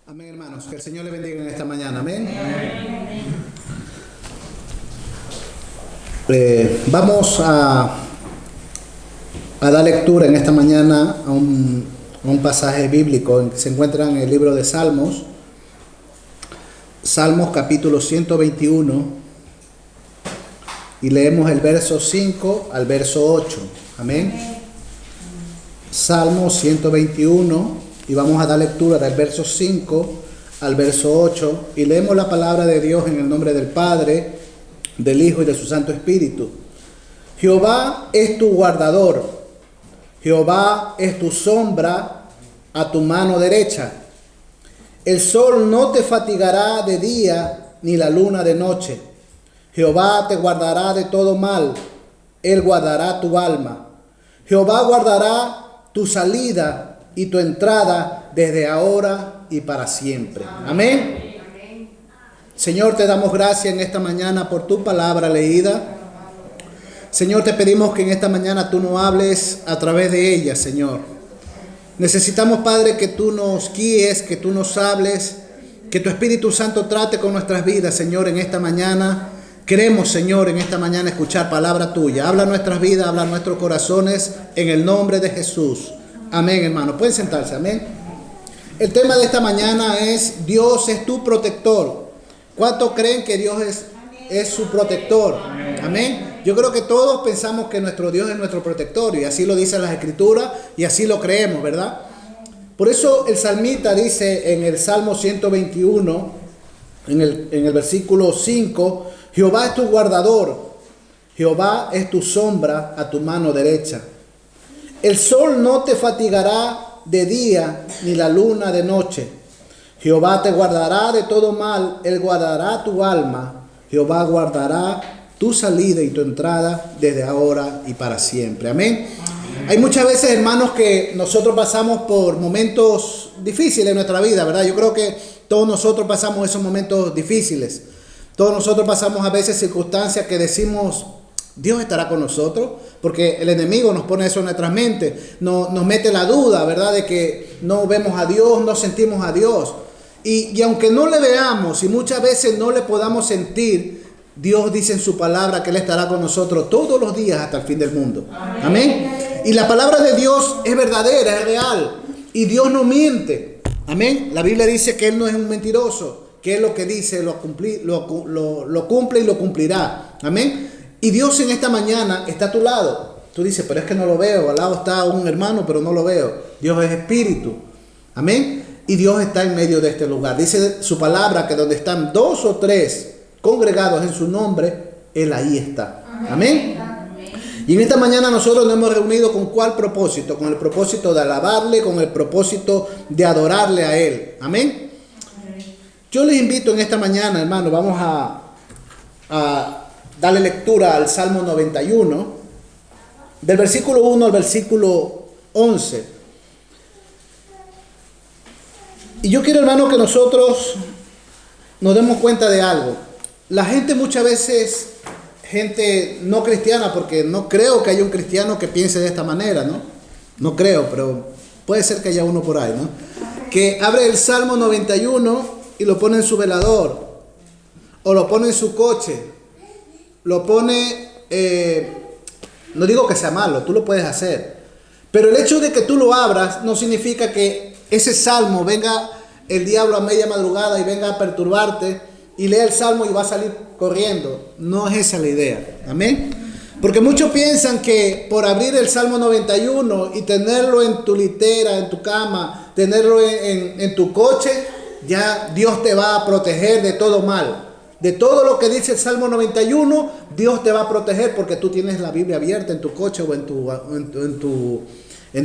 Amén, hermanos. Que el Señor le bendiga en esta mañana. Amén. Vamos a dar lectura en esta mañana a un pasaje bíblico que se encuentra en el libro de Salmos. Salmos capítulo 121. Y leemos el verso 5 al verso 8. Amén. Salmos 121. Y vamos a dar lectura del verso 5 al verso 8. Y leemos la palabra de Dios en el nombre del Padre, del Hijo y de su Santo Espíritu. Jehová es tu guardador. Jehová es tu sombra a tu mano derecha. El sol no te fatigará de día, ni la luna de noche. Jehová te guardará de todo mal. Él guardará tu alma. Jehová guardará tu salida y tu entrada desde ahora y para siempre. Amén. Señor, te damos gracias en esta mañana por tu palabra leída. Señor, te pedimos que en esta mañana tú nos hables a través de ella, Señor. Necesitamos, Padre, que tú nos guíes, que tú nos hables, que tu Espíritu Santo trate con nuestras vidas, Señor, en esta mañana. Queremos, Señor, en esta mañana escuchar palabra tuya. Habla nuestras vidas, habla nuestros corazones, en el nombre de Jesús. Amén, hermano. Pueden sentarse, amén. El tema de esta mañana es: Dios es tu protector. ¿Cuántos creen que Dios es su protector? Amén. Yo creo que todos pensamos que nuestro Dios es nuestro protector, y así lo dicen las Escrituras, y así lo creemos, ¿verdad? Por eso el salmista dice en el Salmo 121, en el versículo 5, Jehová es tu guardador, Jehová es tu sombra a tu mano derecha. El sol no te fatigará de día, ni la luna de noche. Jehová te guardará de todo mal, Él guardará tu alma. Jehová guardará tu salida y tu entrada desde ahora y para siempre. Amén. Hay muchas veces, hermanos, que nosotros pasamos por momentos difíciles en nuestra vida, ¿verdad? Yo creo que todos nosotros pasamos esos momentos difíciles. Todos nosotros pasamos a veces circunstancias que decimos: Dios estará con nosotros, porque el enemigo nos pone eso en nuestras mentes, nos mete la duda, ¿verdad? De que no vemos a Dios, no sentimos a Dios. Y aunque no le veamos y muchas veces no le podamos sentir, Dios dice en su palabra que Él estará con nosotros todos los días hasta el fin del mundo. Amén. Y la palabra de Dios es verdadera, es real. Y Dios no miente. Amén. La Biblia dice que Él no es un mentiroso, que Él lo que dice lo cumple y lo cumplirá. Amén. Y Dios en esta mañana está a tu lado. Tú dices: pero es que no lo veo. Al lado está un hermano, pero no lo veo. Dios es espíritu. Amén. Y Dios está en medio de este lugar. Dice su palabra que donde están 2 o 3 congregados en su nombre, Él ahí está. Amén. Y en esta mañana nosotros nos hemos reunido ¿con cuál propósito? Con el propósito de alabarle, con el propósito de adorarle a Él. Amén. Yo les invito en esta mañana, hermano, vamos a darle lectura al Salmo 91, del versículo 1 al versículo 11. Y yo quiero, hermano, que nosotros nos demos cuenta de algo. La gente muchas veces, gente no cristiana, porque no creo que haya un cristiano que piense de esta manera, ¿no? No creo, pero puede ser que haya uno por ahí, ¿no? Que abre el Salmo 91 y lo pone en su velador, o lo pone en su coche, lo pone, no digo que sea malo, tú lo puedes hacer, pero el hecho de que tú lo abras no significa que ese salmo venga el diablo a media madrugada y venga a perturbarte y lea el salmo y va a salir corriendo. No es esa la idea. Amén. Porque muchos piensan que por abrir el Salmo 91 y tenerlo en tu litera, en tu cama, tenerlo en tu coche, ya Dios te va a proteger de todo mal. De todo lo que dice el Salmo 91, Dios te va a proteger porque tú tienes la Biblia abierta en tu coche o en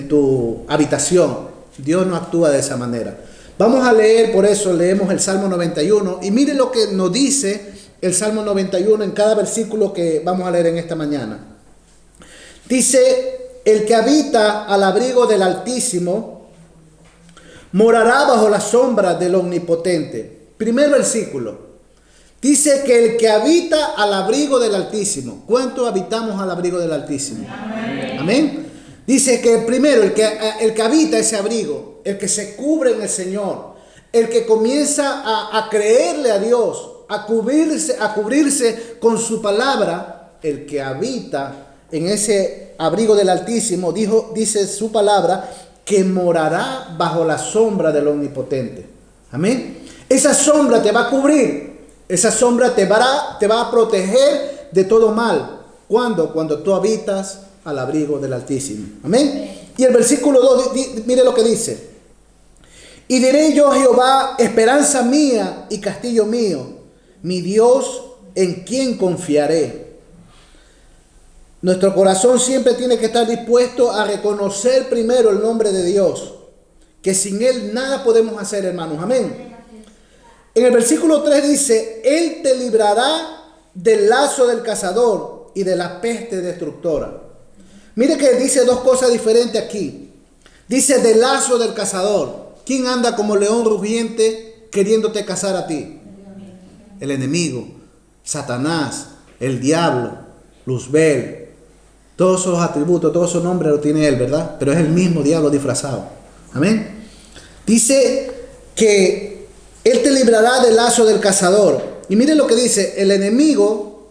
tu habitación. Dios no actúa de esa manera. Vamos a leer, por eso leemos el Salmo 91. Y mire lo que nos dice el Salmo 91 en cada versículo que vamos a leer en esta mañana. Dice: el que habita al abrigo del Altísimo morará bajo la sombra del Omnipotente. Primer versículo. Dice que el que habita al abrigo del Altísimo. ¿Cuántos habitamos al abrigo del Altísimo? Amén. Amén. Dice que primero el que habita ese abrigo, el que se cubre en el Señor, el que comienza a creerle a Dios, a cubrirse con su palabra, el que habita en ese abrigo del Altísimo, dice su palabra, que morará bajo la sombra del Omnipotente. Amén. Esa sombra te va a cubrir, esa sombra te va a proteger de todo mal. ¿Cuándo? Cuando tú habitas al abrigo del Altísimo. Amén. Y el versículo 2, mire lo que dice. Y diré yo a Jehová, esperanza mía y castillo mío, mi Dios en quien confiaré. Nuestro corazón siempre tiene que estar dispuesto a reconocer primero el nombre de Dios, que sin Él nada podemos hacer, hermanos. Amén. En el versículo 3 dice, Él te librará del lazo del cazador y de la peste destructora. Mire que dice dos cosas diferentes aquí. Dice del lazo del cazador. ¿Quién anda como león rugiente queriéndote cazar a ti? El enemigo, Satanás, el diablo, Luzbel. Todos esos atributos, todos esos nombres lo tiene él, ¿verdad? Pero es el mismo diablo disfrazado. Amén. Dice que Él te librará del lazo del cazador. Y miren lo que dice, el enemigo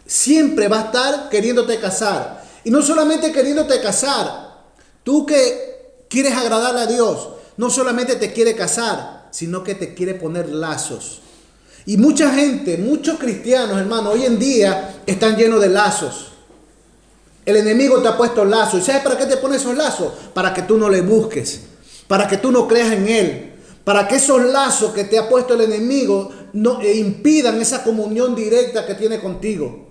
siempre va a estar queriéndote cazar. Y no solamente queriéndote cazar, tú que quieres agradarle a Dios, no solamente te quiere cazar, sino que te quiere poner lazos. Y mucha gente, muchos cristianos, hermano, hoy en día están llenos de lazos. El enemigo te ha puesto lazos. ¿Y sabes para qué te pone esos lazos? Para que tú no le busques, para que tú no creas en Él, para que esos lazos que te ha puesto el enemigo no impidan esa comunión directa que tiene contigo.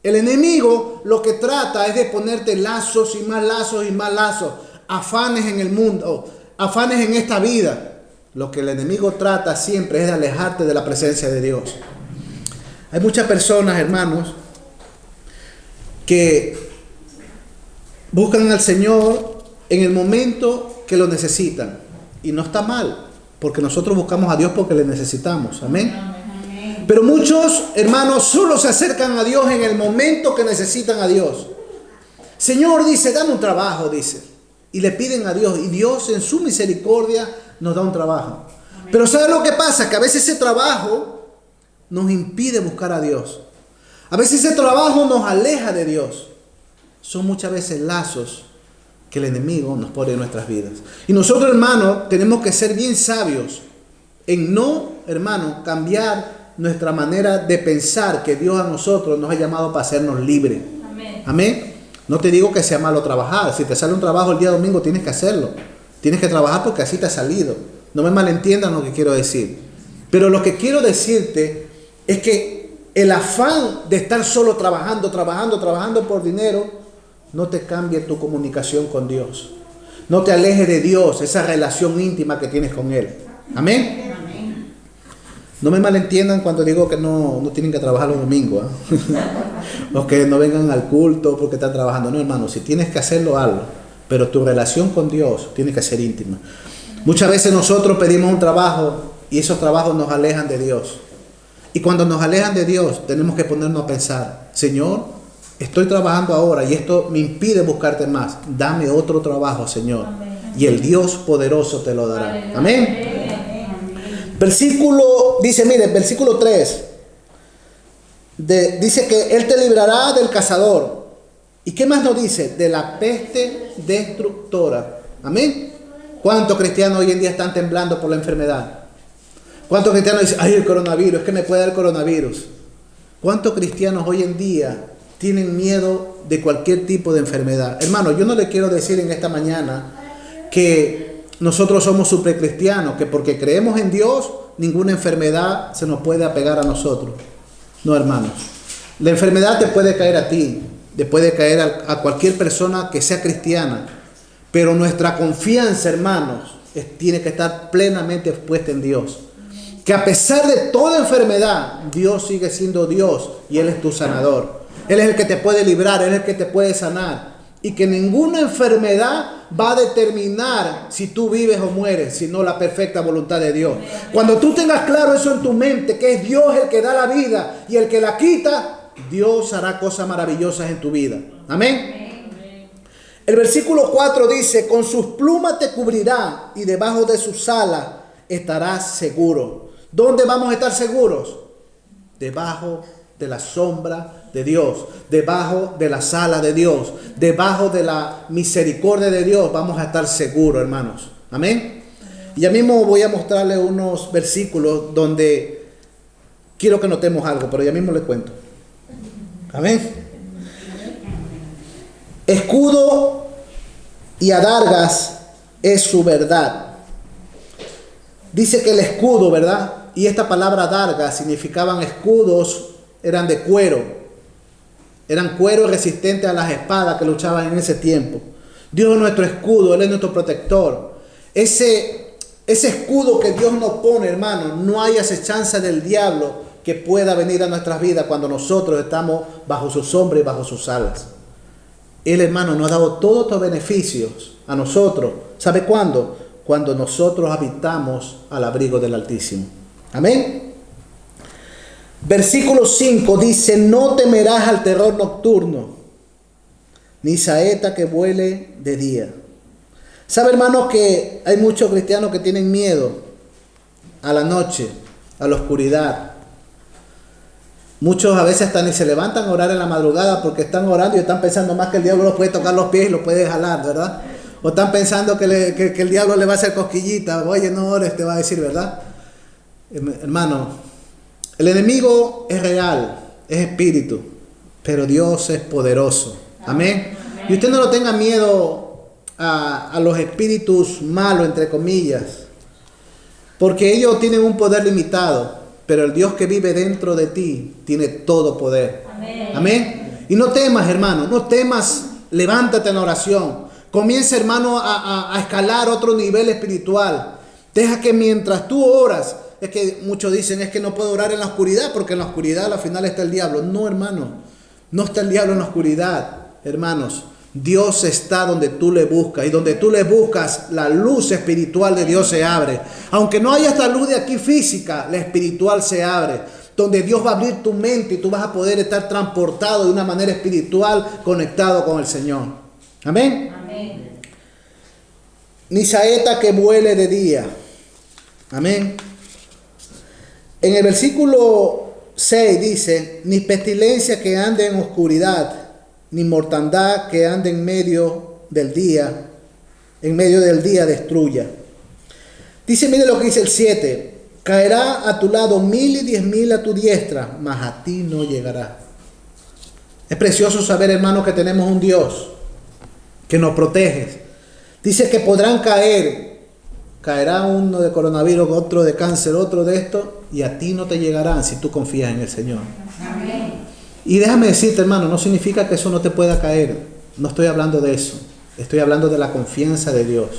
El enemigo lo que trata es de ponerte lazos y más lazos y más lazos, afanes en el mundo, afanes en esta vida. Lo que el enemigo trata siempre es de alejarte de la presencia de Dios. Hay muchas personas, hermanos, que buscan al Señor en el momento que lo necesitan. Y no está mal, porque nosotros buscamos a Dios porque le necesitamos. Amén. Pero muchos, hermanos, solo se acercan a Dios en el momento que necesitan a Dios. Señor, dice, dame un trabajo, dice. Y le piden a Dios. Y Dios en su misericordia nos da un trabajo. Pero ¿sabe lo que pasa? Que a veces ese trabajo nos impide buscar a Dios. A veces ese trabajo nos aleja de Dios. Son muchas veces lazos que el enemigo nos pone en nuestras vidas. Y nosotros, hermanos, tenemos que ser bien sabios en no, hermano, cambiar nuestra manera de pensar que Dios a nosotros nos ha llamado para hacernos libres. Amén. Amén. No te digo que sea malo trabajar. Si te sale un trabajo el día domingo, tienes que hacerlo. Tienes que trabajar porque así te ha salido. No me malentiendan lo que quiero decir. Pero lo que quiero decirte es que el afán de estar solo trabajando por dinero, no te cambie tu comunicación con Dios. No te alejes de Dios, esa relación íntima que tienes con Él. Amén. Amén. No me malentiendan cuando digo que no tienen que trabajar los domingos, o que no vengan al culto porque están trabajando. No, hermano, si tienes que hacerlo, hazlo. Pero tu relación con Dios tiene que ser íntima. Muchas veces nosotros pedimos un trabajo y esos trabajos nos alejan de Dios. Y cuando nos alejan de Dios, tenemos que ponernos a pensar, Señor, estoy trabajando ahora y esto me impide buscarte más. Dame otro trabajo, Señor. Amén. Y el Dios poderoso te lo dará. Amén. Amén. Versículo 3. Dice que Él te librará del cazador. ¿Y qué más nos dice? De la peste destructora. Amén. ¿Cuántos cristianos hoy en día están temblando por la enfermedad? ¿Cuántos cristianos dicen, ay, el coronavirus, es que me puede dar coronavirus? ¿Cuántos cristianos hoy en día tienen miedo de cualquier tipo de enfermedad? Hermano, yo no le quiero decir en esta mañana que nosotros somos supercristianos, que porque creemos en Dios, ninguna enfermedad se nos puede apegar a nosotros. No, hermanos. La enfermedad te puede caer a ti, te puede caer a cualquier persona que sea cristiana, pero nuestra confianza, hermanos, tiene que estar plenamente puesta en Dios. Que a pesar de toda enfermedad, Dios sigue siendo Dios y Él es tu sanador. Él es el que te puede librar, Él es el que te puede sanar. Y que ninguna enfermedad va a determinar si tú vives o mueres, sino la perfecta voluntad de Dios. Cuando tú tengas claro eso en tu mente, que es Dios el que da la vida y el que la quita, Dios hará cosas maravillosas en tu vida. Amén. El versículo 4 dice, con sus plumas te cubrirá y debajo de sus alas estarás seguro. ¿Dónde vamos a estar seguros? Debajo de la sombra de Dios, debajo de la sala de Dios, debajo de la misericordia de Dios vamos a estar seguros, hermanos. Amén. Y ya mismo voy a mostrarles unos versículos donde quiero que notemos algo, pero ya mismo les cuento. Amén. Escudo y adargas es su verdad. Dice que el escudo, ¿verdad? Y esta palabra adarga significaban escudos, eran de cuero. Eran cuero resistente a las espadas que luchaban en ese tiempo. Dios es nuestro escudo, Él es nuestro protector. Ese escudo que Dios nos pone, hermano, no hay acechanza del diablo que pueda venir a nuestras vidas cuando nosotros estamos bajo su sombra y bajo sus alas. Él, hermano, nos ha dado todos estos beneficios a nosotros. ¿Sabe cuándo? Cuando nosotros habitamos al abrigo del Altísimo. Amén. Versículo 5 dice: no temerás al terror nocturno, ni saeta que vuele de día. ¿Sabe, hermano, que hay muchos cristianos que tienen miedo a la noche, a la oscuridad? Muchos a veces hasta ni se levantan a orar en la madrugada porque están orando y están pensando más que el diablo los puede tocar los pies y los puede jalar, ¿verdad? O están pensando que el diablo le va a hacer cosquillita. Oye, no ores, te va a decir, ¿verdad? Hermano, el enemigo es real, es espíritu, pero Dios es poderoso. Amén. Y usted no lo tenga miedo a los espíritus malos, entre comillas, porque ellos tienen un poder limitado, pero el Dios que vive dentro de ti tiene todo poder. Amén. Amén. Y no temas, hermano, no temas, levántate en oración. Comienza, hermano, a escalar otro nivel espiritual. Deja que mientras tú oras, es que muchos dicen, es que no puedo orar en la oscuridad, porque en la oscuridad al final está el diablo. No, hermano, no está el diablo en la oscuridad, hermanos. Dios está donde tú le buscas, y donde tú le buscas, la luz espiritual de Dios se abre. Aunque no haya esta luz de aquí física, la espiritual se abre. Donde Dios va a abrir tu mente y tú vas a poder estar transportado de una manera espiritual, conectado con el Señor. Amén. Amén. Ni saeta que vuele de día. Amén. En el versículo 6 dice: ni pestilencia que ande en oscuridad, ni mortandad que ande en medio del día destruya. Dice, mire lo que dice el 7: caerá a tu lado 1000 y 10,000 a tu diestra, mas a ti no llegará. Es precioso saber, hermanos, que tenemos un Dios que nos protege. Dice que podrán caerá uno de coronavirus, otro de cáncer, otro de esto, y a ti no te llegarán si tú confías en el Señor. Amén. Y déjame decirte, hermano, no significa que eso no te pueda caer. No estoy hablando de eso. Estoy hablando de la confianza de Dios.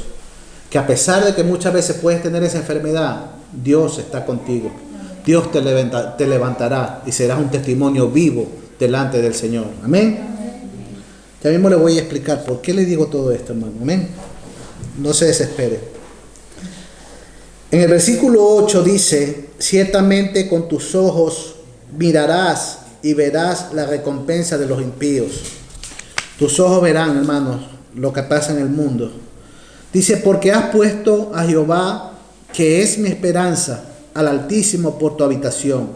Que a pesar de que muchas veces puedes tener esa enfermedad, Dios está contigo. Dios te levantará y serás un testimonio vivo delante del Señor. Amén. Ya mismo le voy a explicar por qué le digo todo esto, hermano. Amén. No se desespere. En el versículo 8 dice: ciertamente con tus ojos mirarás y verás la recompensa de los impíos. Tus ojos verán, hermanos, lo que pasa en el mundo. Dice: porque has puesto a Jehová, que es mi esperanza, al Altísimo por tu habitación.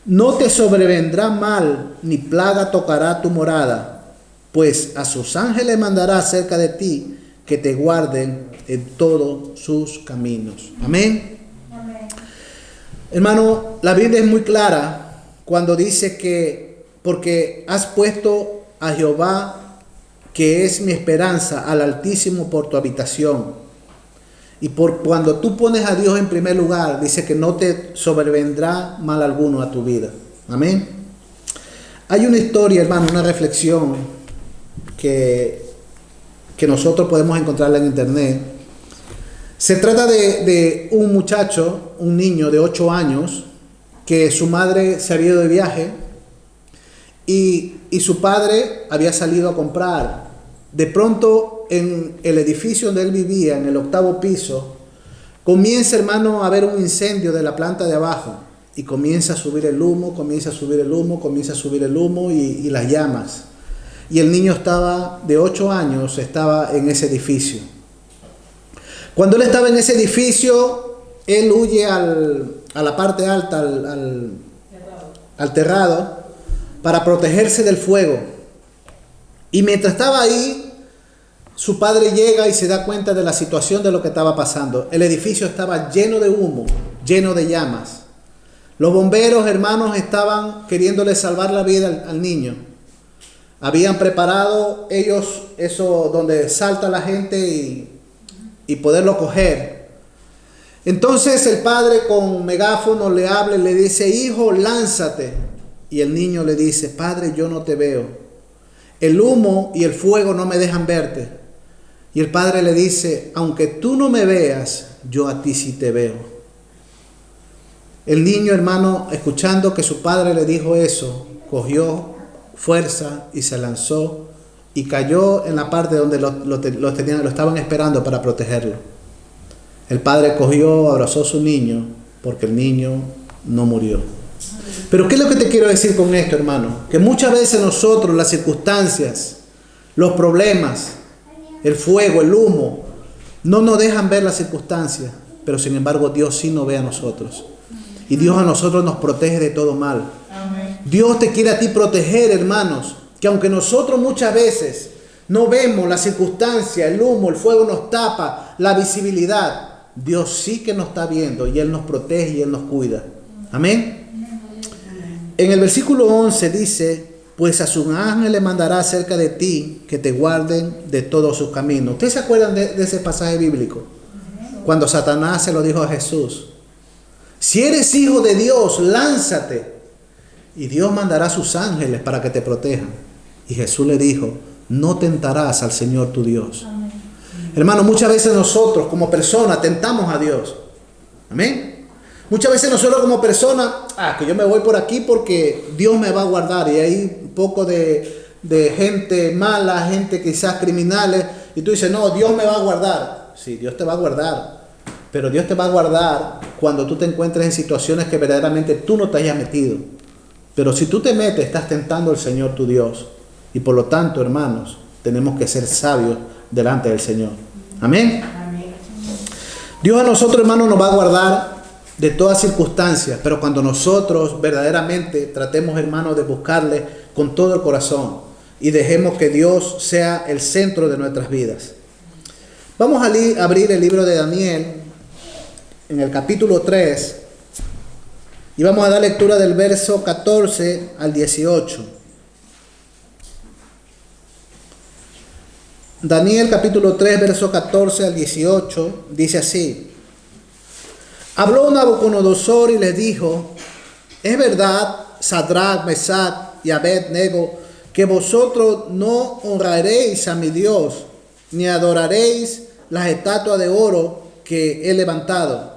No te sobrevendrá mal, ni plaga tocará tu morada, pues a sus ángeles mandará cerca de ti, que te guarden en todos sus caminos. Amén. Amén. Hermano, la Biblia es muy clara cuando dice que porque has puesto a Jehová, que es mi esperanza, al Altísimo por tu habitación. Y por cuando tú pones a Dios en primer lugar, dice que no te sobrevendrá mal alguno a tu vida. Amén. Hay una historia, hermano, una reflexión que nosotros podemos encontrarla en internet. Se trata de un muchacho, un niño de 8 años, que su madre se había ido de viaje y su padre había salido a comprar. De pronto, en el edificio donde él vivía, en el 8º piso, comienza, hermano, a haber un incendio de la planta de abajo, y comienza a subir el humo, comienza a subir el humo y las llamas. Y el niño de 8 años, estaba en ese edificio. Cuando él estaba en ese edificio, él huye a la parte alta, al terrado, para protegerse del fuego. Y mientras estaba ahí, su padre llega y se da cuenta de la situación de lo que estaba pasando. El edificio estaba lleno de humo, lleno de llamas. Los bomberos, hermanos, estaban queriéndole salvar la vida al niño. Habían preparado ellos eso donde salta la gente y poderlo coger. Entonces el padre con megáfono le habla y le dice: hijo, lánzate. Y el niño le dice: padre, yo no te veo. El humo y el fuego no me dejan verte. Y el padre le dice: aunque tú no me veas, yo a ti sí te veo. El niño, hermano, escuchando que su padre le dijo eso, cogió fuerza y se lanzó y cayó en la parte donde lo estaban esperando para protegerlo. El padre cogió, abrazó a su niño, porque el niño no murió. Pero ¿qué es lo que te quiero decir con esto, hermano? Que muchas veces nosotros, las circunstancias, los problemas, el fuego, el humo, no nos dejan ver las circunstancias, pero sin embargo Dios sí nos ve a nosotros. Y Dios a nosotros nos protege de todo mal. Amén. Dios te quiere a ti proteger, hermanos, que aunque nosotros muchas veces no vemos la circunstancia, el humo, el fuego nos tapa la visibilidad, Dios sí que nos está viendo y Él nos protege y Él nos cuida. Amén. En el versículo 11 dice: pues a sus ángeles le mandará acerca de ti que te guarden de todos sus caminos. ¿Ustedes se acuerdan de ese pasaje bíblico? Cuando Satanás se lo dijo a Jesús: si eres hijo de Dios, lánzate y Dios mandará a sus ángeles para que te protejan. Y Jesús le dijo: no tentarás al Señor tu Dios. Amén. Hermano, muchas veces nosotros como personas tentamos a Dios. Amén. Muchas veces nosotros como personas, que yo me voy por aquí porque Dios me va a guardar. Y hay un poco de gente mala, gente quizás criminales. Y tú dices: no, Dios me va a guardar. Sí, Dios te va a guardar. Pero Dios te va a guardar cuando tú te encuentres en situaciones que verdaderamente tú no te hayas metido. Pero si tú te metes, estás tentando al Señor tu Dios. Y por lo tanto, hermanos, tenemos que ser sabios delante del Señor. Amén. Amén. Dios a nosotros, hermanos, nos va a guardar de todas circunstancias. Pero cuando nosotros verdaderamente tratemos, hermanos, de buscarle con todo el corazón y dejemos que Dios sea el centro de nuestras vidas. Vamos a abrir el libro de Daniel en el capítulo 3 y vamos a dar lectura del verso 14 al 18. Daniel capítulo 3, verso 14 al 18 dice así: habló Nabucodonosor y les dijo: es verdad, Sadrach, Mesach y Abed-nego, que vosotros no honraréis a mi Dios, ni adoraréis las estatuas de oro que he levantado.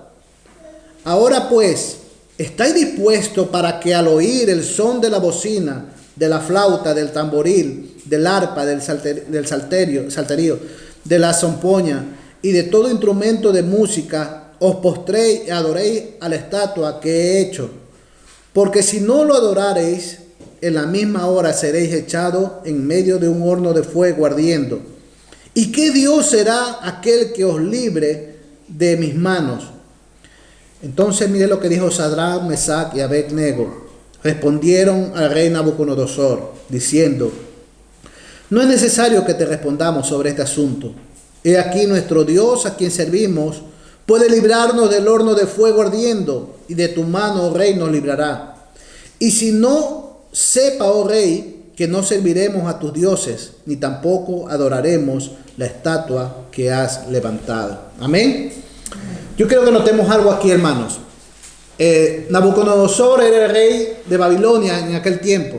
Ahora pues, ¿estáis dispuestos para que al oír el son de la bocina, de la flauta, del tamboril, del arpa, del salterio, de la zampoña y de todo instrumento de música, os postréis y adoréis a la estatua que he hecho? Porque si no lo adorareis, en la misma hora seréis echados en medio de un horno de fuego ardiendo. ¿Y qué Dios será aquel que os libre de mis manos? Entonces mire lo que dijo Sadrach, Mesach y Abed-nego. Respondieron al rey Nabucodonosor, diciendo: no es necesario que te respondamos sobre este asunto. He aquí nuestro Dios, a quien servimos, puede librarnos del horno de fuego ardiendo, y de tu mano, oh rey, nos librará. Y si no, sepa, oh rey, que no serviremos a tus dioses, ni tampoco adoraremos la estatua que has levantado. Amén. Yo quiero que notemos algo aquí, hermanos. Nabucodonosor era el rey de Babilonia en aquel tiempo.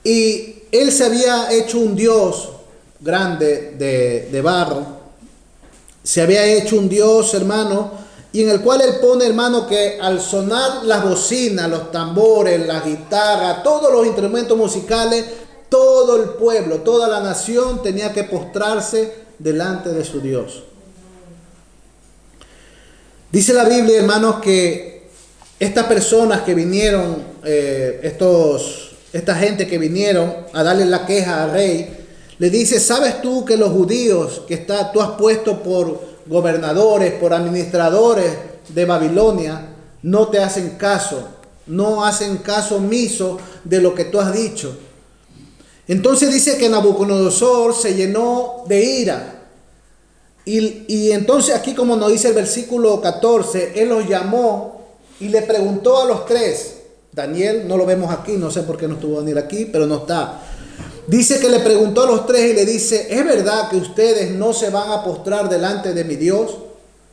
Y él se había hecho un dios grande de barro. Se había hecho un dios, hermano, y en el cual él pone, hermano, que al sonar las bocinas, los tambores, las guitarras, todos los instrumentos musicales, todo el pueblo, toda la nación tenía que postrarse delante de su Dios. Dice la Biblia, hermanos, que estas personas que vinieron, esta gente que vinieron a darle la queja al rey, le dice: ¿sabes tú que los judíos que tú has puesto gobernadores, por administradores de Babilonia, no te hacen caso, no hacen caso omiso de lo que tú has dicho. Entonces dice que Nabucodonosor se llenó de ira. Y entonces aquí, como nos dice el versículo 14, él los llamó y le preguntó a los tres. Daniel no lo vemos aquí, no sé por qué no estuvo Daniel aquí, pero no está. Dice que le preguntó a los tres y le dice: ¿es verdad que ustedes no se van a postrar delante de mi Dios?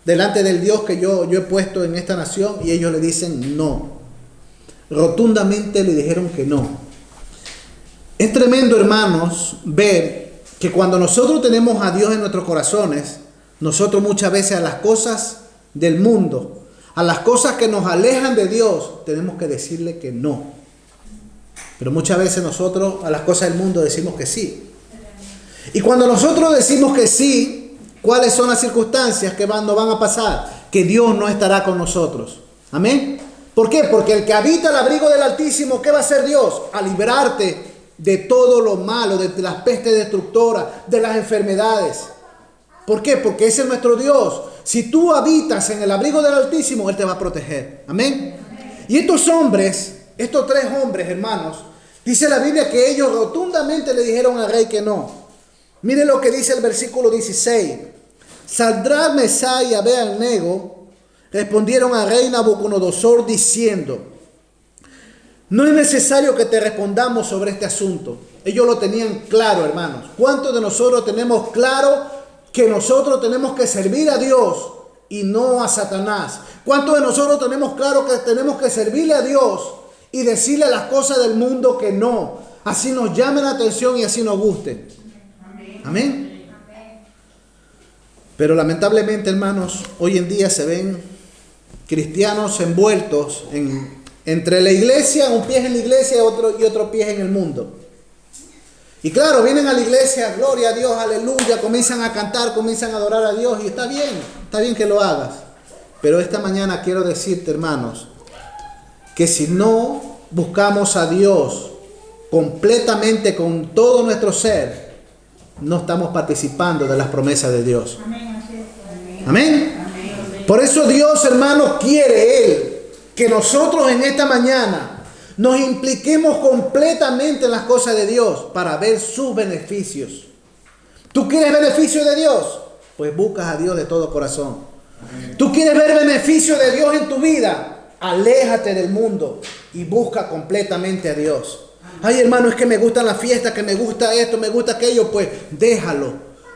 Delante del Dios que yo he puesto en esta nación. Y ellos le dicen no. Rotundamente le dijeron que no. Es tremendo, hermanos, ver que cuando nosotros tenemos a Dios en nuestros corazones, nosotros muchas veces a las cosas del mundo, a las cosas que nos alejan de Dios, tenemos que decirle que no. Pero muchas veces nosotros a las cosas del mundo decimos que sí. Y cuando nosotros decimos que sí, ¿cuáles son las circunstancias que no van a pasar? Que Dios no estará con nosotros. Amén. ¿Por qué? Porque el que habita el abrigo del Altísimo, ¿qué va a hacer Dios? A librarte de todo lo malo, de las pestes destructoras, de las enfermedades. ¿Por qué? Porque ese es nuestro Dios. Si tú habitas en el abrigo del Altísimo, Él te va a proteger. Amén. Y estos hombres, estos tres hombres, hermanos, dice la Biblia que ellos rotundamente le dijeron al rey que no. Mire lo que dice el versículo 16. Sadrach, Mesach y Abed-nego respondieron al rey Nabucodonosor diciendo: no es necesario que te respondamos sobre este asunto. Ellos lo tenían claro, hermanos. ¿Cuántos de nosotros tenemos claro que nosotros tenemos que servir a Dios y no a Satanás? ¿Cuántos de nosotros tenemos claro que tenemos que servirle a Dios y decirle las cosas del mundo que no? Así nos llame la atención y así nos guste. Amén. Pero lamentablemente, hermanos, hoy en día se ven cristianos envueltos entre la iglesia, un pie en la iglesia y otro pie en el mundo. Y claro, vienen a la iglesia, gloria a Dios, aleluya, comienzan a cantar, comienzan a adorar a Dios y está bien que lo hagas. Pero esta mañana quiero decirte, hermanos, que si no buscamos a Dios completamente con todo nuestro ser, no estamos participando de las promesas de Dios. Amén. Por eso Dios, hermanos, quiere Él que nosotros en esta mañana nos impliquemos completamente en las cosas de Dios para ver sus beneficios. ¿Tú quieres beneficio de Dios? Pues buscas a Dios de todo corazón. ¿Tú quieres ver beneficio de Dios en tu vida? Aléjate del mundo y busca completamente a Dios. Ay, hermano, es que me gustan las fiestas, que me gusta esto, me gusta aquello. Pues déjalo,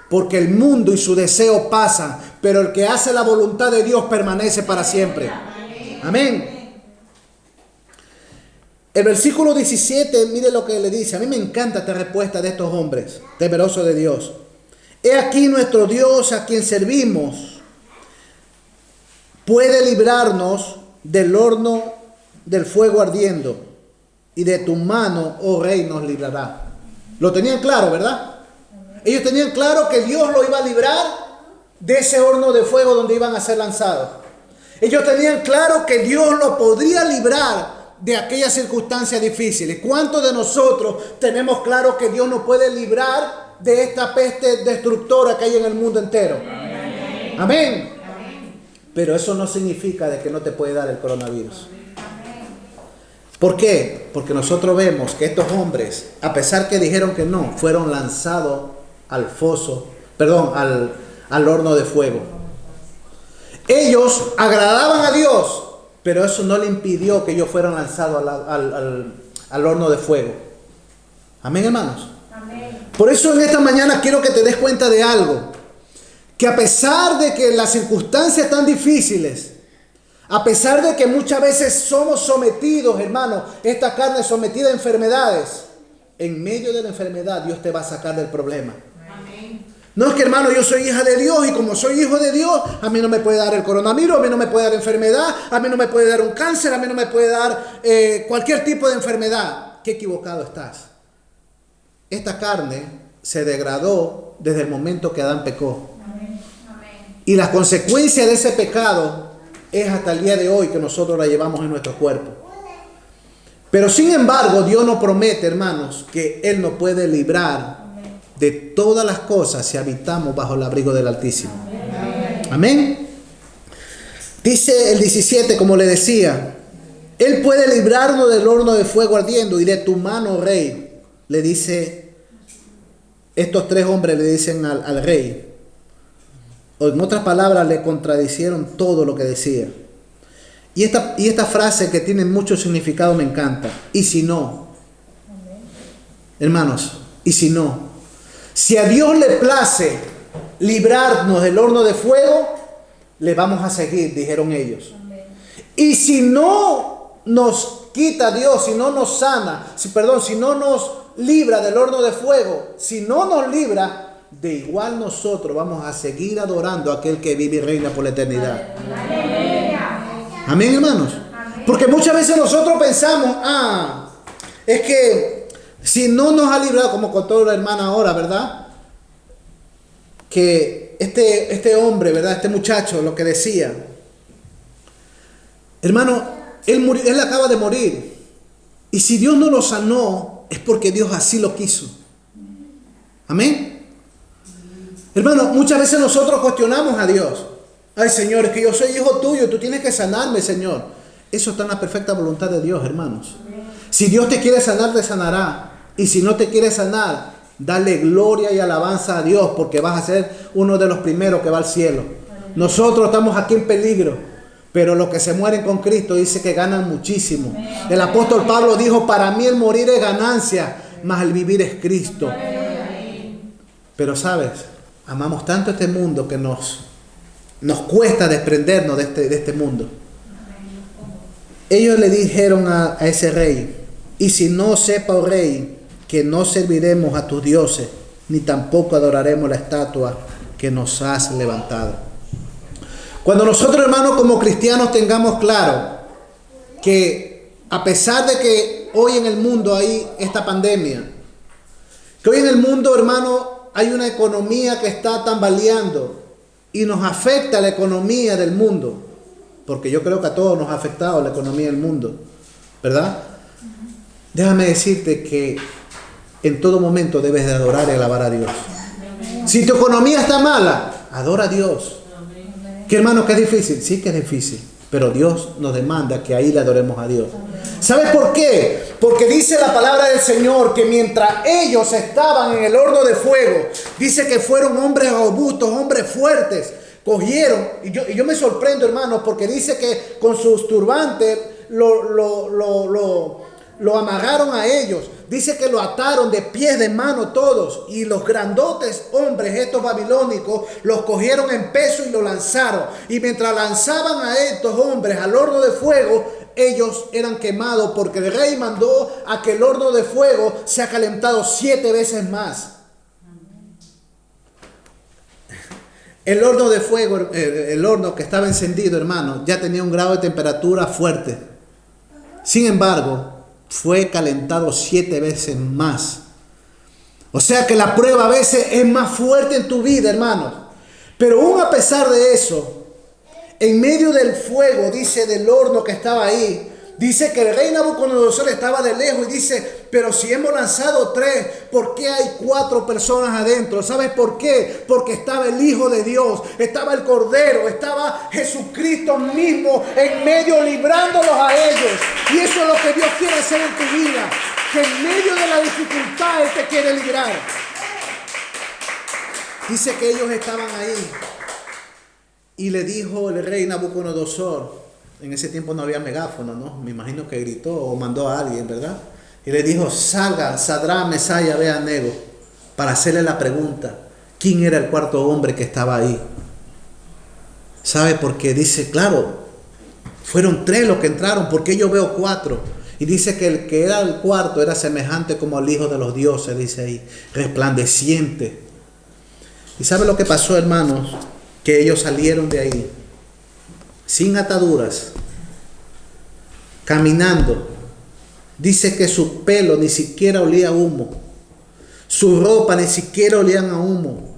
porque el mundo y su deseo pasan, pero el que hace la voluntad de Dios permanece para siempre. Amén. El versículo 17, mire lo que le dice. A mí me encanta esta respuesta de estos hombres temerosos de Dios. He aquí nuestro Dios a quien servimos puede librarnos del horno del fuego ardiendo, y de tu mano, oh rey, nos librará. Lo tenían claro, ¿verdad? Ellos tenían claro que Dios lo iba a librar de ese horno de fuego donde iban a ser lanzados. Ellos tenían claro que Dios lo podría librar de aquellas circunstancias difíciles. ¿Cuántos de nosotros tenemos claro que Dios nos puede librar de esta peste destructora que hay en el mundo entero? Amén. Amén. Pero eso no significa de que no te puede dar el coronavirus. ¿Por qué? Porque nosotros vemos que estos hombres, a pesar que dijeron que no, fueron lanzados al al horno de fuego. Ellos agradaban a Dios, pero eso no le impidió que ellos fueran lanzados al horno de fuego. Amén, hermanos. Amén. Por eso en esta mañana quiero que te des cuenta de algo. Que a pesar de que las circunstancias están difíciles, a pesar de que muchas veces somos sometidos, hermanos, esta carne es sometida a enfermedades, en medio de la enfermedad Dios te va a sacar del problema. Amén. No es que, hermano, yo soy hija de Dios y como soy hijo de Dios, a mí no me puede dar el coronavirus, a mí no me puede dar enfermedad, a mí no me puede dar un cáncer, a mí no me puede dar cualquier tipo de enfermedad. Qué equivocado estás. Esta carne se degradó desde el momento que Adán pecó. Amén. Y las consecuencias de ese pecado es hasta el día de hoy que nosotros la llevamos en nuestro cuerpo. Pero sin embargo, Dios nos promete, hermanos, que Él nos puede librar de todas las cosas si habitamos bajo el abrigo del Altísimo. Amén. Amén. Dice el 17, como le decía, Él puede librarnos del horno de fuego ardiendo y de tu mano, rey. Le dice, estos tres hombres le dicen al rey. O en otras palabras, le contradicieron todo lo que decía. Y esta frase que tiene mucho significado me encanta. ¿Y si no? Hermanos, ¿y si no? Si a Dios le place librarnos del horno de fuego, le vamos a seguir, dijeron ellos. Y si no nos quita Dios, si no nos sana, si no nos libra del horno de fuego, si no nos libra, de igual nosotros vamos a seguir adorando a aquel que vive y reina por la eternidad. Amén, hermanos. Porque muchas veces nosotros pensamos, es que si no nos ha librado, como contó la hermana ahora, ¿verdad? Que este hombre, ¿verdad? Este muchacho, lo que decía, hermano, él acaba de morir. Y si Dios no lo sanó, es porque Dios así lo quiso. Amén. Hermano, muchas veces nosotros cuestionamos a Dios. Ay, Señor, es que yo soy hijo tuyo, tú tienes que sanarme, Señor. Eso está en la perfecta voluntad de Dios, hermanos. Si Dios te quiere sanar, te sanará. Y si no te quiere sanar, dale gloria y alabanza a Dios, porque vas a ser uno de los primeros que va al cielo. Nosotros estamos aquí en peligro, pero los que se mueren con Cristo dice que ganan muchísimo. El apóstol Pablo dijo, para mí el morir es ganancia, mas el vivir es Cristo. Pero sabes, amamos tanto este mundo que nos cuesta desprendernos de este mundo. Ellos le dijeron a ese rey, y si no sepa, oh rey, que no serviremos a tus dioses, ni tampoco adoraremos la estatua que nos has levantado. Cuando nosotros, hermanos, como cristianos tengamos claro que a pesar de que hoy en el mundo hay esta pandemia, que hoy en el mundo, hermano, hay una economía que está tambaleando y nos afecta la economía del mundo, porque yo creo que a todos nos ha afectado la economía del mundo, ¿verdad? Déjame decirte que en todo momento debes de adorar y alabar a Dios. Si tu economía está mala, adora a Dios. ¿Qué, hermano, que es difícil? Sí que es difícil, pero Dios nos demanda que ahí le adoremos a Dios. ¿Sabes por qué? Porque dice la palabra del Señor que mientras ellos estaban en el horno de fuego, dice que fueron hombres robustos, hombres fuertes. Cogieron, y yo me sorprendo, hermanos, porque dice que con sus turbantes lo amarraron a ellos. Dice que lo ataron de pies, de manos todos. Y los grandotes hombres, estos babilónicos, los cogieron en peso y lo lanzaron. Y mientras lanzaban a estos hombres al horno de fuego, ellos eran quemados, porque el rey mandó a que el horno de fuego sea calentado 7 veces más. El horno de fuego, el horno que estaba encendido, hermano, ya tenía un grado de temperatura fuerte. Sin embargo, fue calentado 7 veces más. O sea que la prueba a veces es más fuerte en tu vida, hermanos. Pero aún a pesar de eso, en medio del fuego, dice, del horno que estaba ahí, dice que el rey Nabucodonosor estaba de lejos y dice, pero si hemos lanzado 3, ¿por qué hay 4 personas adentro? ¿Sabes por qué? Porque estaba el Hijo de Dios, estaba el Cordero, estaba Jesucristo mismo en medio librándolos a ellos. Y eso es lo que Dios quiere hacer en tu vida, que en medio de la dificultad Él te quiere librar. Dice que ellos estaban ahí y le dijo el rey Nabucodonosor, en ese tiempo no había megáfono, ¿no? Me imagino que gritó o mandó a alguien, ¿verdad? Y le dijo, salga, Sadrán, Mesaya, Abed-nego, para hacerle la pregunta, ¿quién era el cuarto hombre que estaba ahí? ¿Sabe? Porque dice, claro, fueron 3 los que entraron, porque yo veo 4. Y dice que el que era el cuarto era semejante como al Hijo de los dioses, dice ahí, resplandeciente. ¿Y sabe lo que pasó, hermanos? Que ellos salieron de ahí sin ataduras, caminando. Dice que su pelo ni siquiera olía a humo, su ropa ni siquiera olían a humo.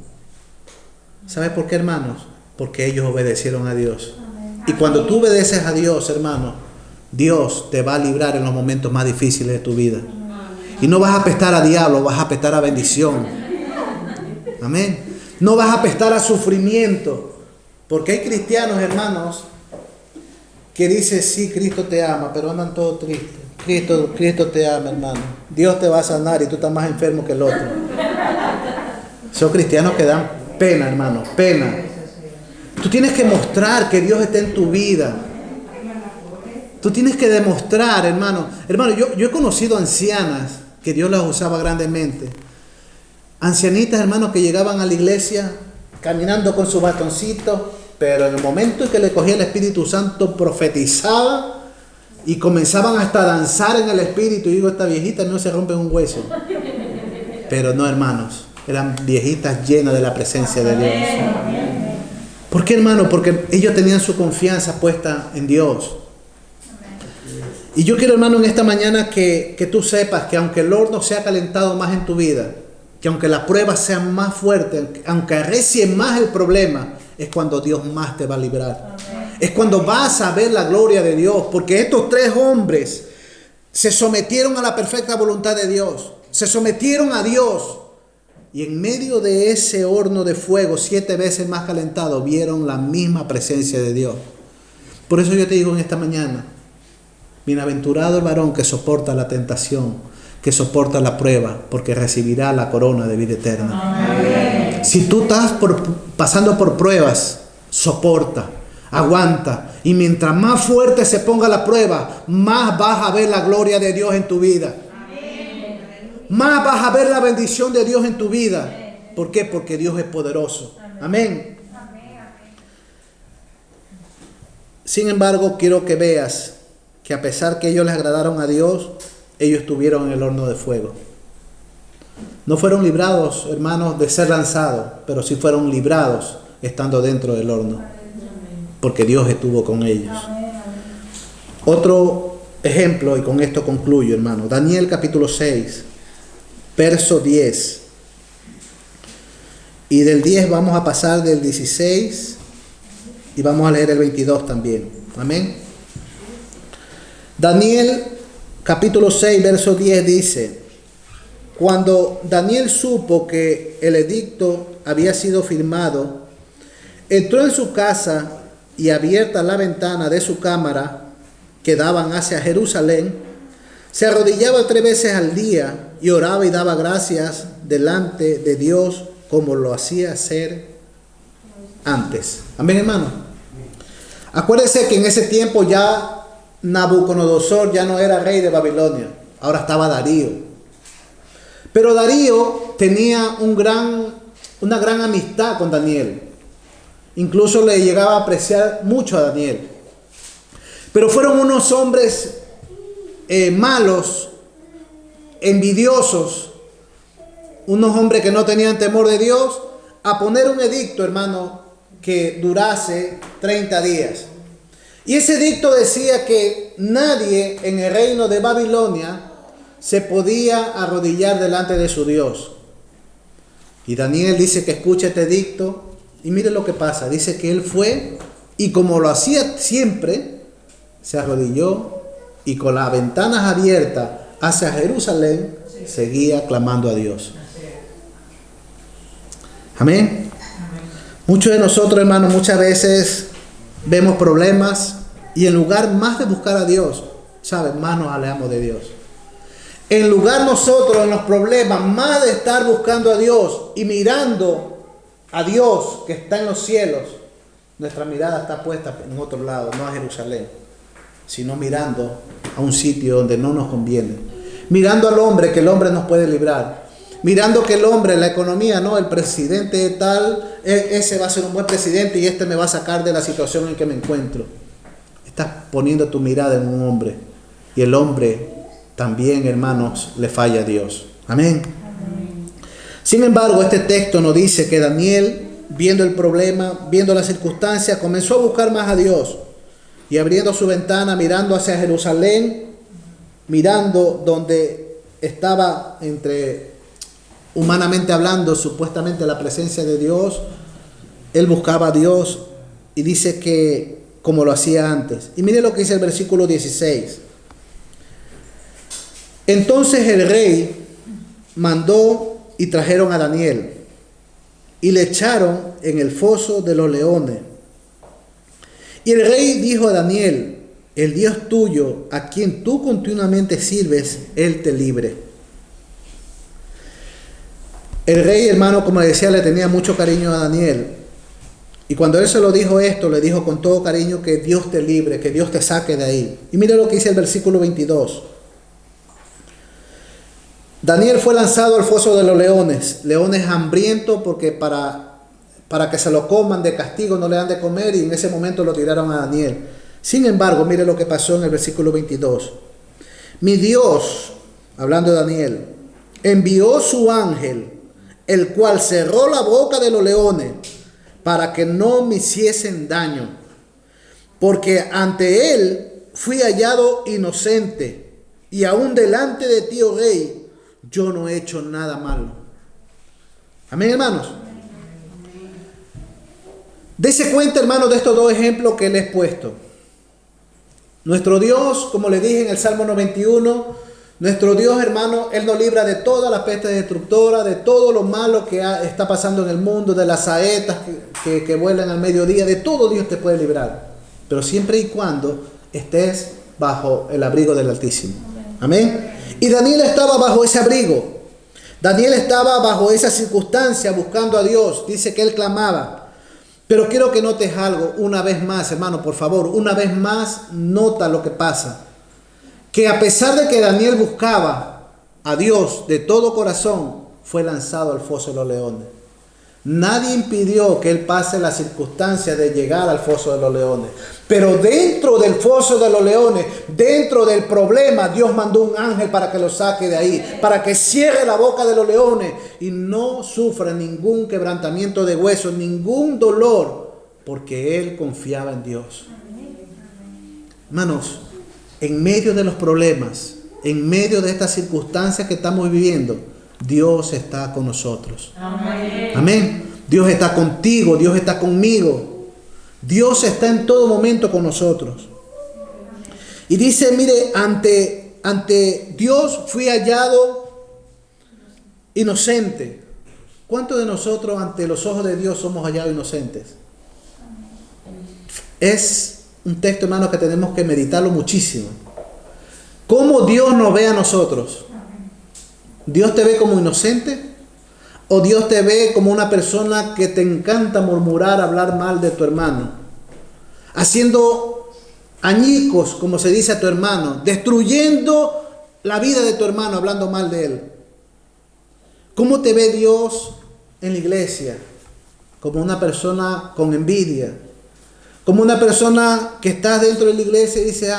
¿Sabes por qué, hermanos? Porque ellos obedecieron a Dios. Y cuando tú obedeces a Dios, hermano, Dios te va a librar en los momentos más difíciles de tu vida. Y no vas a apestar a diablo, vas a apestar a bendición. Amén. No vas a apestar a sufrimiento. Porque hay cristianos, hermanos, que dicen, sí, Cristo te ama, pero andan todos tristes. Cristo te ama, hermano. Dios te va a sanar y tú estás más enfermo que el otro. Son cristianos que dan pena, hermano, pena. Tú tienes que mostrar que Dios está en tu vida. Tú tienes que demostrar, hermano. Hermano, yo he conocido ancianas que Dios las usaba grandemente. Ancianitas, hermanos, que llegaban a la iglesia caminando con su bastoncito, pero en el momento en que le cogía el Espíritu Santo profetizaba y comenzaban hasta a danzar en el Espíritu. Y digo, esta viejita no se rompe un hueso. Pero no, hermanos, eran viejitas llenas de la presencia de Dios. ¿Por qué, hermano? Porque ellos tenían su confianza puesta en Dios. Y yo quiero, hermano, en esta mañana que tú sepas que aunque el horno sea calentado más en tu vida, que aunque la prueba sea más fuerte, aunque arrecie más el problema, es cuando Dios más te va a librar. Es cuando vas a ver la gloria de Dios, porque estos 3 hombres se sometieron a la perfecta voluntad de Dios, se sometieron a Dios, y en medio de ese horno de fuego 7 veces más calentado, vieron la misma presencia de Dios. Por eso yo te digo en esta mañana, bienaventurado el varón que soporta la tentación, que soporta la prueba, porque recibirá la corona de vida eterna. Amén. Si tú estás pasando por pruebas, soporta, aguanta, y mientras más fuerte se ponga la prueba, más vas a ver la gloria de Dios en tu vida. Amén. Más vas a ver la bendición de Dios en tu vida. ¿Por qué? Porque Dios es poderoso. Amén. Amén. Sin embargo, quiero que veas que a pesar que ellos les agradaron a Dios, ellos estuvieron en el horno de fuego. No fueron librados, hermanos, de ser lanzados, pero sí fueron librados estando dentro del horno, porque Dios estuvo con ellos. Otro ejemplo, y con esto concluyo, hermano. Daniel capítulo 6, verso 10. Y del 10 vamos a pasar del 16 y vamos a leer el 22 también. Amén. Daniel capítulo 6, verso 10 dice: cuando Daniel supo que el edicto había sido firmado, entró en su casa y abierta la ventana de su cámara que daban hacia Jerusalén, se arrodillaba 3 veces al día y oraba y daba gracias delante de Dios como lo hacía hacer antes. Amén, hermano. Acuérdense que en ese tiempo ya Nabucodonosor ya no era rey de Babilonia, ahora estaba Darío. Pero Darío tenía una gran amistad con Daniel. Incluso le llegaba a apreciar mucho a Daniel. Pero fueron unos hombres malos, envidiosos, unos hombres que no tenían temor de Dios, a poner un edicto, hermano, que durase 30 días. Y ese edicto decía que nadie en el reino de Babilonia se podía arrodillar delante de su Dios. Y Daniel dice que escucha este edicto y mire lo que pasa. Dice que él fue y como lo hacía siempre, se arrodilló y con las ventanas abiertas hacia Jerusalén seguía clamando a Dios. Amén. Muchos de nosotros, hermanos, muchas veces vemos problemas y en lugar más de buscar a Dios, ¿saben? Más nos alejamos de Dios. En lugar nosotros en los problemas, más de estar buscando a Dios y mirando a Dios que está en los cielos, nuestra mirada está puesta en otro lado, no a Jerusalén, sino mirando a un sitio donde no nos conviene. Mirando al hombre, que el hombre nos puede librar. Mirando que el hombre, la economía, no, el presidente tal, ese va a ser un buen presidente y este me va a sacar de la situación en que me encuentro. Estás poniendo tu mirada en un hombre. Y el hombre también, hermanos, le falla a Dios. Amén. Amén. Sin embargo, este texto nos dice que Daniel, viendo el problema, viendo las circunstancias, comenzó a buscar más a Dios. Y abriendo su ventana, mirando hacia Jerusalén, mirando donde estaba humanamente hablando, supuestamente la presencia de Dios, él buscaba a Dios y dice que como lo hacía antes. Y mire lo que dice el versículo 16. Entonces el rey mandó y trajeron a Daniel y le echaron en el foso de los leones Y el rey dijo a Daniel: el Dios tuyo, a quien tú continuamente sirves, Él te libre. El rey, hermano, como decía, le tenía mucho cariño a Daniel. Y cuando él se lo dijo esto, le dijo con todo cariño que Dios te libre, que Dios te saque de ahí. Y mire lo que dice el versículo 22. Daniel fue lanzado al foso de los leones, leones hambrientos, porque para que se lo coman de castigo no le dan de comer, y en ese momento lo tiraron a Daniel. Sin embargo, mire lo que pasó en el versículo 22. Mi Dios, hablando de Daniel, envió su ángel, el cual cerró la boca de los leones para que no me hiciesen daño, porque ante él fui hallado inocente, y aún delante de ti, oh rey, yo no he hecho nada malo. Amén, hermanos. Dese cuenta, hermanos, de estos dos ejemplos que les he puesto. Nuestro Dios, como le dije en el Salmo 91, nuestro Dios, hermano, Él nos libra de todas las pestes destructoras, de todo lo malo que está pasando en el mundo, de las saetas que vuelan al mediodía, de todo Dios te puede librar. Pero siempre y cuando estés bajo el abrigo del Altísimo. Amén. Y Daniel estaba bajo ese abrigo. Daniel estaba bajo esa circunstancia buscando a Dios. Dice que él clamaba. Pero quiero que notes algo una vez más, hermano, por favor. Una vez más, nota lo que pasa. Que a pesar de que Daniel buscaba a Dios de todo corazón, fue lanzado al foso de los leones. Nadie impidió que él pase la circunstancia de llegar al foso de los leones. Pero dentro del foso de los leones, dentro del problema, Dios mandó un ángel para que lo saque de ahí, para que cierre la boca de los leones y no sufra ningún quebrantamiento de huesos, ningún dolor, porque él confiaba en Dios. Hermanos, en medio de los problemas, en medio de estas circunstancias que estamos viviendo, Dios está con nosotros. Amén. Amén. Dios está contigo, Dios está conmigo. Dios está en todo momento con nosotros. Y dice, mire, ante Dios fui hallado inocente. ¿Cuántos de nosotros ante los ojos de Dios somos hallados inocentes? Es un texto, hermano, que tenemos que meditarlo muchísimo. ¿Cómo Dios nos ve a nosotros? ¿Dios te ve como inocente? ¿O Dios te ve como una persona que te encanta murmurar, hablar mal de tu hermano? Haciendo añicos, como se dice a tu hermano, destruyendo la vida de tu hermano, hablando mal de él. ¿Cómo te ve Dios en la iglesia? Como una persona con envidia. Como una persona que está dentro de la iglesia y dice,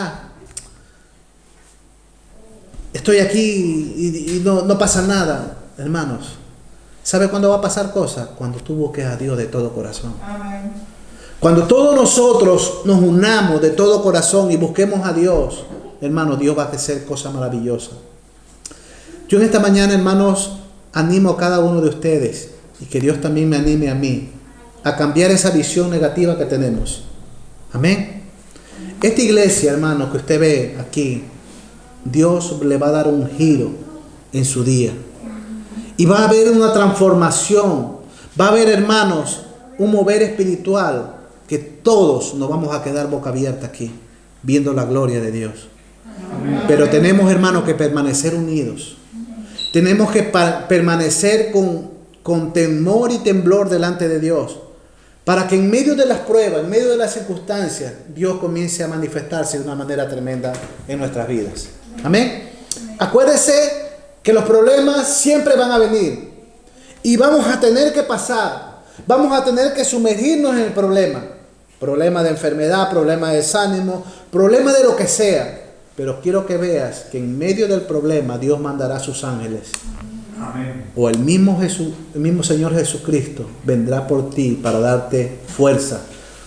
estoy aquí y no pasa nada. Hermanos, ¿sabe cuándo va a pasar cosas? Cuando tú busques a Dios de todo corazón. Amén. Cuando todos nosotros nos unamos de todo corazón y busquemos a Dios, hermanos, Dios va a hacer cosas maravillosas. Yo en esta mañana, hermanos, animo a cada uno de ustedes, y que Dios también me anime a mí, a cambiar esa visión negativa que tenemos. Amén. Esta iglesia, hermanos, que usted ve aquí, Dios le va a dar un giro en su día. Y va a haber una transformación. Va a haber, hermanos, un mover espiritual que todos nos vamos a quedar boca abierta aquí, viendo la gloria de Dios. Amén. Pero tenemos, hermanos, que permanecer unidos. Tenemos que permanecer con temor y temblor delante de Dios. Para que en medio de las pruebas, en medio de las circunstancias, Dios comience a manifestarse de una manera tremenda en nuestras vidas. Amén. Acuérdese que los problemas siempre van a venir. Y vamos a tener que pasar. Vamos a tener que sumergirnos en el problema. Problema de enfermedad, problema de desánimo, problema de lo que sea. Pero quiero que veas que en medio del problema Dios mandará a sus ángeles. Amén. O el mismo Señor Jesucristo vendrá por ti para darte fuerza,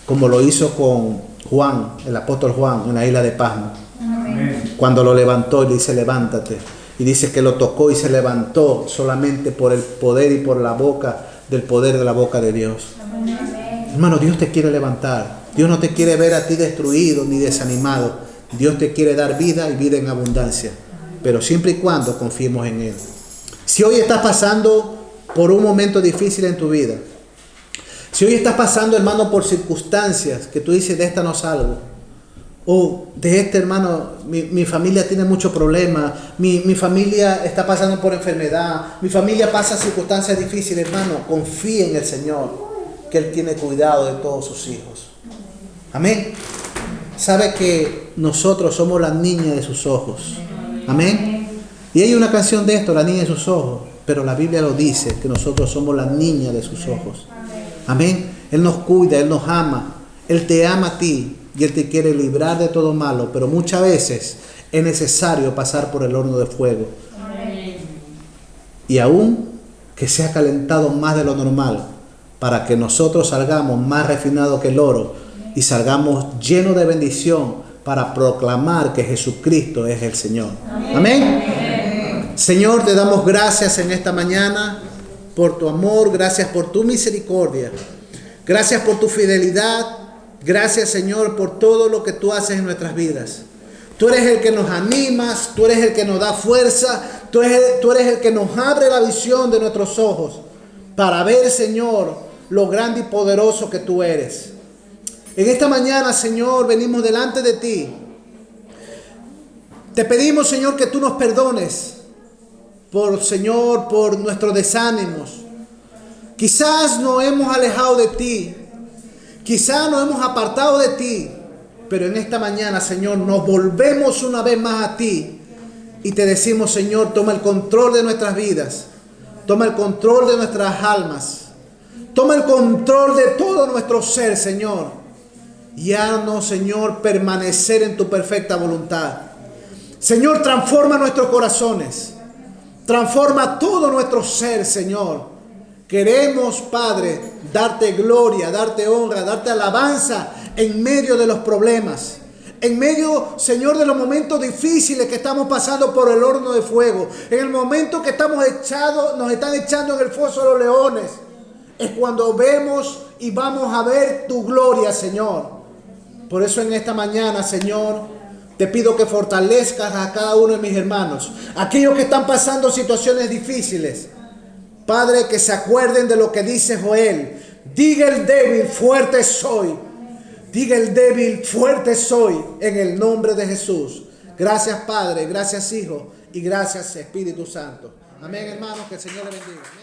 como lo hizo con Juan, el apóstol Juan, en la isla de Pasmo. Amén. Cuando lo levantó y le dice, levántate. Y dice que lo tocó y se levantó solamente por el poder y por la boca, del poder de la boca de Dios. Amén. Hermano, Dios te quiere levantar. Dios no te quiere ver a ti destruido ni desanimado. Dios te quiere dar vida y vida en abundancia. Pero siempre y cuando confiemos en Él. Si hoy estás pasando por un momento difícil en tu vida, Si hoy estás pasando, hermano, por circunstancias que tú dices, de esta no salgo, o de este, hermano, mi familia tiene muchos problemas, mi familia está pasando por enfermedad, mi familia pasa circunstancias difíciles, hermano, confía en el Señor, que Él tiene cuidado de todos sus hijos. Amén. Sabe que nosotros somos la niña de sus ojos. Amén. Y hay una canción de esto, la niña de sus ojos, pero la Biblia lo dice, que nosotros somos la niña de sus ojos. Amén. Él nos cuida, Él nos ama, Él te ama a ti y Él te quiere librar de todo malo, pero muchas veces es necesario pasar por el horno de fuego. Amén. Y aún que sea calentado más de lo normal, para que nosotros salgamos más refinados que el oro y salgamos llenos de bendición para proclamar que Jesucristo es el Señor. Amén. Amén. Señor, te damos gracias en esta mañana por tu amor, gracias por tu misericordia, gracias por tu fidelidad, gracias, Señor, por todo lo que tú haces en nuestras vidas. Tú eres el que nos animas, tú eres el que nos da fuerza, tú eres el que nos abre la visión de nuestros ojos para ver, Señor, lo grande y poderoso que tú eres. En esta mañana, Señor, venimos delante de ti. Te pedimos, Señor, que tú nos perdones Señor, por nuestros desánimos. Quizás nos hemos alejado de ti, quizás nos hemos apartado de ti, pero en esta mañana, Señor, nos volvemos una vez más a ti y te decimos, Señor, toma el control de nuestras vidas, toma el control de nuestras almas, toma el control de todo nuestro ser, Señor, y haznos, Señor, permanecer en tu perfecta voluntad. Señor, transforma nuestros corazones, transforma todo nuestro ser, Señor. Queremos, Padre, darte gloria, darte honra, darte alabanza en medio de los problemas, en medio, Señor, de los momentos difíciles que estamos pasando por el horno de fuego, en el momento que nos están echando en el foso de los leones. Es cuando vemos y vamos a ver tu gloria, Señor. Por eso en esta mañana, Señor, te pido que fortalezcas a cada uno de mis hermanos, aquellos que están pasando situaciones difíciles. Padre, que se acuerden de lo que dice Joel. Diga el débil, fuerte soy. Diga el débil, fuerte soy, en el nombre de Jesús. Gracias, Padre, gracias, Hijo, y gracias, Espíritu Santo. Amén, hermanos, que el Señor le bendiga. Amén.